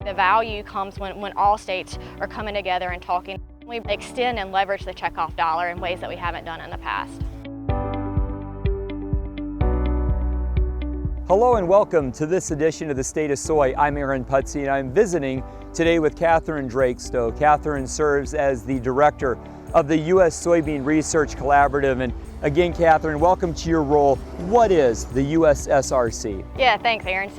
The value comes when all states are coming together and talking. We extend and leverage the checkoff dollar in ways that we haven't done in the past. Hello and welcome to this edition of the State of Soy. I'm Aaron Putsey and I'm visiting today with Catherine Drakestow. Catherine serves as the director of the U.S. Soybean Research Collaborative. And again, Catherine, welcome to your role. What is the USSRC? Yeah, thanks, Aaron. So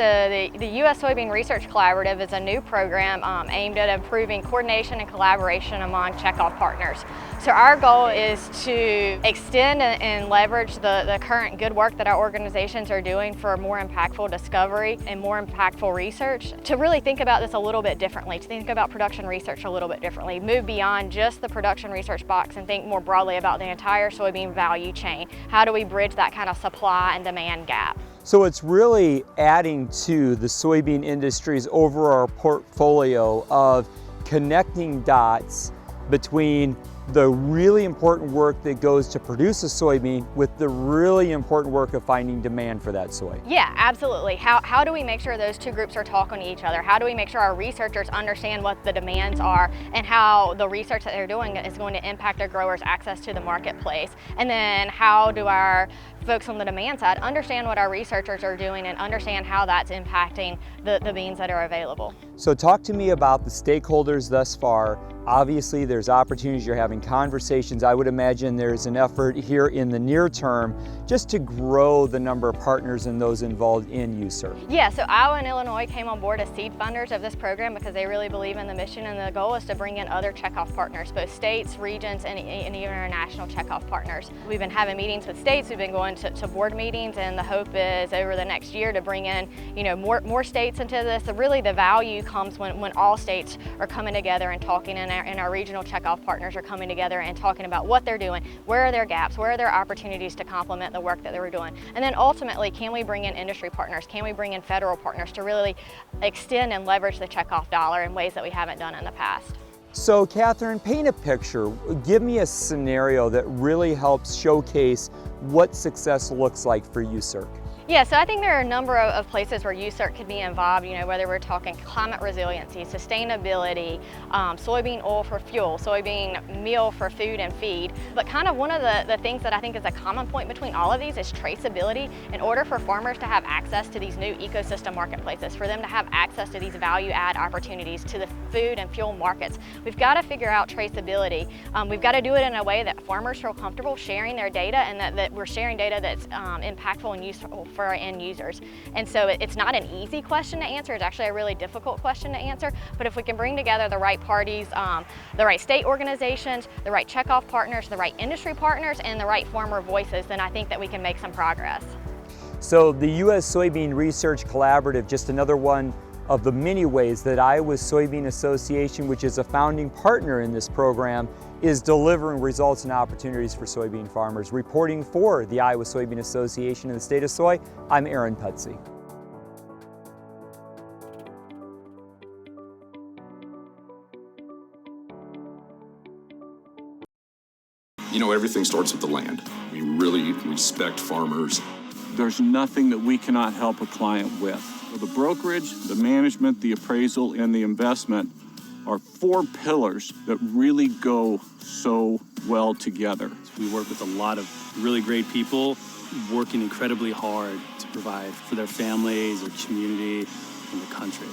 the U.S. Soybean Research Collaborative is a new program aimed at improving coordination and collaboration among checkoff partners. So our goal is to extend and leverage the current good work that our organizations are doing for more impactful discovery and more impactful research, to really think about this a little bit differently, to think about production research a little bit differently, move beyond just the production research box and think more broadly about the entire soybean value chain. How do we bridge that kind of supply and demand gap? So it's really adding to the soybean industry's overall portfolio of connecting dots between the really important work that goes to produce a soybean with the really important work of finding demand for that soy. Yeah, absolutely. How do we make sure those two groups are talking to each other? How do we make sure our researchers understand what the demands are and how the research that they're doing is going to impact our growers' access to the marketplace? And then how do our folks on the demand side understand what our researchers are doing and understand how that's impacting the beans that are available? So talk to me about the stakeholders thus far. Obviously there's opportunities, you're having conversations. I would imagine there's an effort here in the near term just to grow the number of partners and those involved in USERC. Yeah, so Iowa and Illinois came on board as seed funders of this program because they really believe in the mission, and the goal is to bring in other checkoff partners, both states, regions, and even our national checkoff partners. We've been having meetings with states, we've been going to board meetings, and the hope is over the next year to bring in more states into this. So really the value comes when all states are coming together and talking, and our regional checkoff partners are coming together and talking about what they're doing, where are their gaps, where are their opportunities to complement the work that they were doing. And then ultimately, can we bring in industry partners? Can we bring in federal partners to really extend and leverage the checkoff dollar in ways that we haven't done in the past? So Catherine, paint a picture. Give me a scenario that really helps showcase what success looks like for USERC. Yeah, so I think there are a number of places where USERC could be involved, whether we're talking climate resiliency, sustainability, soybean oil for fuel, soybean meal for food and feed. But kind of one of the things that I think is a common point between all of these is traceability. In order for farmers to have access to these new ecosystem marketplaces, for them to have access to these value add opportunities to the food and fuel markets, we've got to figure out traceability. We've got to do it in a way that farmers feel comfortable sharing their data, and that we're sharing data that's impactful and useful for our end users. And so it's not an easy question to answer, it's actually a really difficult question to answer, but if we can bring together the right parties, the right state organizations, the right checkoff partners, the right industry partners, and the right farmer voices, then I think that we can make some progress. So the U.S. Soybean Research Collaborative, just another one of the many ways that Iowa Soybean Association, which is a founding partner in this program, is delivering results and opportunities for soybean farmers. Reporting for the Iowa Soybean Association in the State of Soy, I'm Aaron Putsey. Everything starts with the land. We really respect farmers. There's nothing that we cannot help a client with. The brokerage, the management, the appraisal, and the investment are four pillars that really go so well together. We work with a lot of really great people working incredibly hard to provide for their families, their community, and the country.